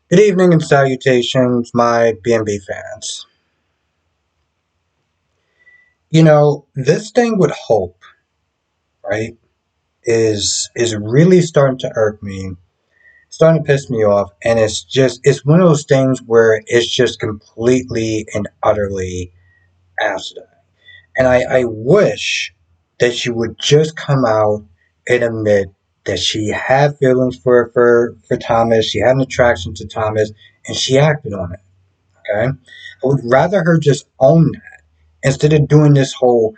Good evening and salutations, my BNB fans. This thing with hope, right, is really starting to irk me, starting to piss me off, and it's one of those things where it's just completely and utterly asinine. And I wish that she would just come out and admit that she had feelings for Thomas, she had an attraction to Thomas, and she acted on it. Okay? I would rather her just own that instead of doing this whole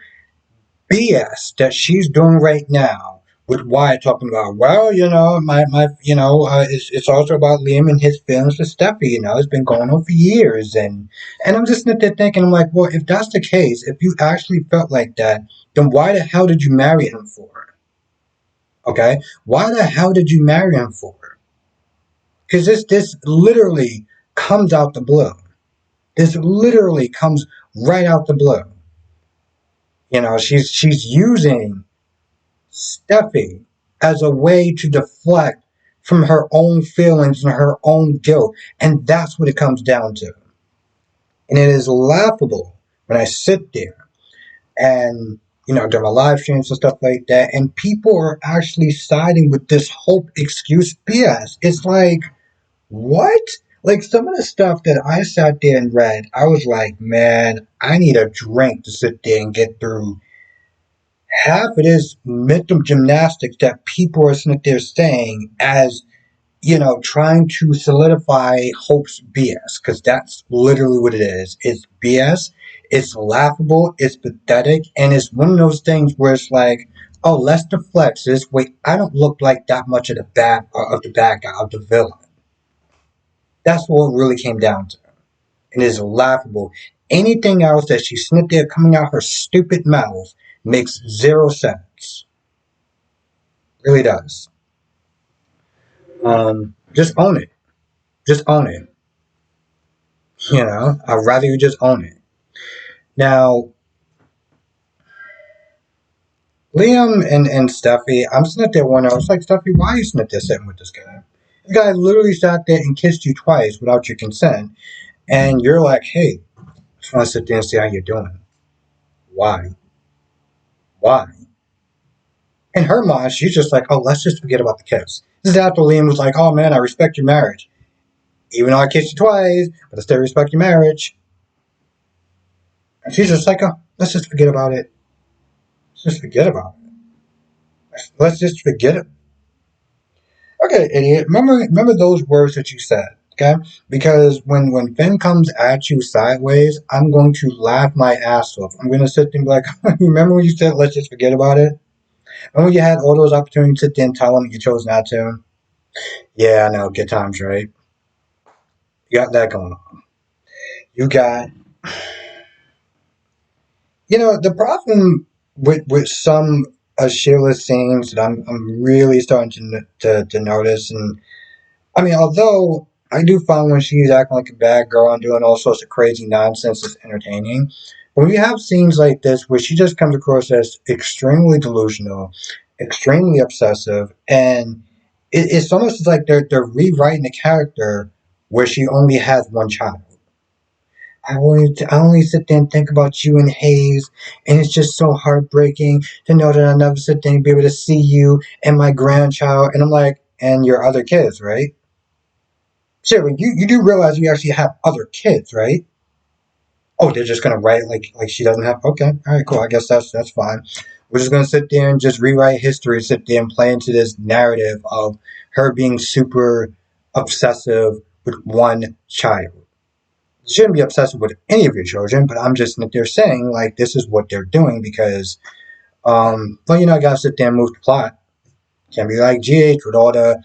BS that she's doing right now with Wyatt talking about, well, it's also about Liam and his feelings for Steffi, it's been going on for years. And I'm just sitting there thinking, I'm like, well, if that's the case, if you actually felt like that, then why the hell did you marry him for? Okay? Why the hell did you marry him for? Because this literally comes out the blue. This literally comes right out the blue. She's using Steffi as a way to deflect from her own feelings and her own guilt. And that's what it comes down to. And it is laughable when I sit there and, during my live streams and stuff like that, and people are actually siding with this hope excuse BS. It's like, what? Like some of the stuff that I sat there and read, I was like, man, I need a drink to sit there and get through half it is mental gymnastics that people are sitting there saying as trying to solidify Hope's BS, because that's literally what it is. It's BS. It's laughable. It's pathetic, and it's one of those things where it's like, oh, let's deflect this. Wait, I don't look like that much of the bad guy of the villain. That's what it really came down to, and it's laughable. Anything else that she snipped there coming out her stupid mouth makes zero sense. Really does. Just own it. Just own it. I'd rather you just own it. Now, Liam and Steffi, I'm sitting there one. I was like, Steffi, why are you sitting there sitting with this guy? This guy literally sat there and kissed you twice without your consent, and you're like, hey, I just want to sit there and see how you're doing. Why? Why? In her mind, she's just like, oh, let's just forget about the kiss. This is after Liam was like, oh man, I respect your marriage. Even though I kissed you twice, but I still respect your marriage. And she's just like, oh, let's just forget about it. Let's just forget about it. Let's just forget it. Okay, idiot. Remember those words that you said, okay? Because when Finn comes at you sideways, I'm going to laugh my ass off. I'm going to sit there and be like, remember when you said, let's just forget about it? And when you had all those opportunities to sit there and tell them and you chose not to? Yeah, I know, good times, right? You got that going on. You got, the problem with some of Sheila's scenes that I'm really starting to notice, and I mean, although I do find when she's acting like a bad girl and doing all sorts of crazy nonsense is entertaining, when you have scenes like this where she just comes across as extremely delusional, extremely obsessive, and it's almost like they're rewriting the character where she only has one child. I only sit there and think about you and Hayes, and it's just so heartbreaking to know that I'll never sit there and be able to see you and my grandchild. And I'm like, and your other kids, right? Sure, you do realize you actually have other kids, right? Oh, they're just gonna write like she doesn't have. Okay, all right, cool. I guess that's fine. We're just gonna sit there and just rewrite history, sit there and play into this narrative of her being super obsessive with one child. You shouldn't be obsessive with any of your children, but I'm just they're saying like this is what they're doing because well, I gotta sit there and move the plot. Can't be like GH with all the,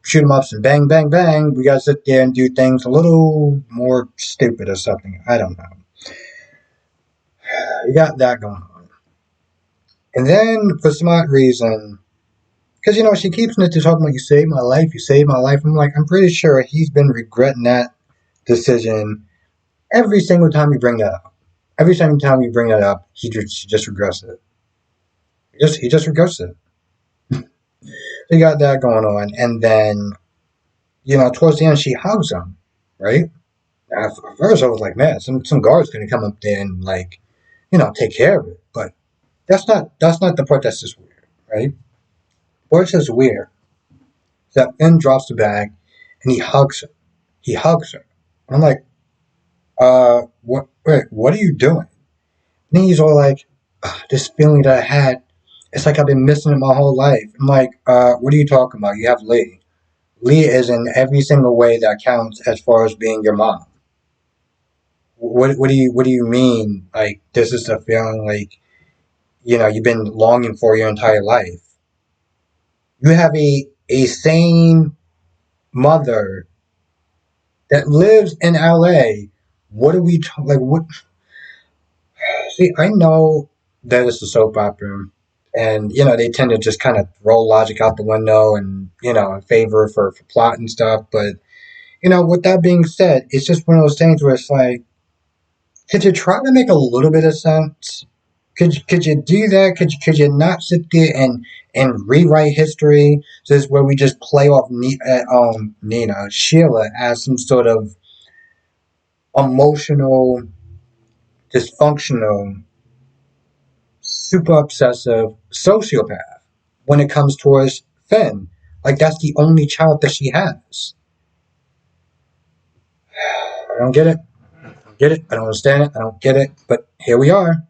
shoot 'em ups and bang, bang, bang. We gotta sit there and do things a little more stupid or something. I don't know. You got that going on. And then for some odd reason, because she keeps talking about you saved my life. I'm like, I'm pretty sure he's been regretting that decision every single time you bring that up. Every single time you bring that up, he just regrets it. He just regrets it. So you got that going on, and then towards the end, she hugs him, right? At first, I was like, man, some guard's gonna come up there and like, take care of it. But that's not the part that's just weird, right? What's just weird is that Finn drops the bag and he hugs her. He hugs her. And I'm like, what? Wait, what are you doing? And he's all like, this feeling that I had, it's like I've been missing it my whole life. I'm like, what are you talking about? You have Lee. Lee is in every single way that counts as far as being your mom. What do you mean? Like this is a feeling like you've been longing for your entire life. You have a sane mother that lives in LA. What are we like? What? See, I know that it's a soap opera, and they tend to just kind of throw logic out the window and in favor for plot and stuff. But with that being said, it's just one of those things where it's like, could you try to make a little bit of sense? Could you do that? Could you not sit there and rewrite history? So this is where we just play off Nina Sheila as some sort of emotional, dysfunctional, super obsessive sociopath when it comes towards Finn. Like that's the only child that she has. I don't get it. I don't get it. I don't understand it. I don't get it. But here we are.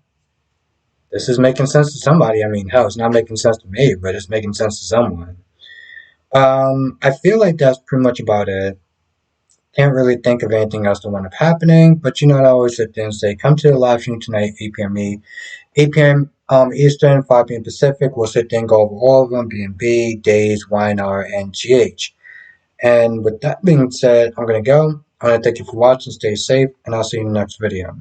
This is making sense to somebody. I mean, hell, it's not making sense to me, but it's making sense to someone. I feel like that's pretty much about it. Can't really think of anything else to wind up happening, but I always sit there and say, come to the live stream tonight, 8 p.m. Eastern, 5 p.m. Pacific. We'll sit there and go over all of them, B&B, Days, YNR, and GH. And with that being said, I'm going to go. I want to thank you for watching. Stay safe, and I'll see you in the next video.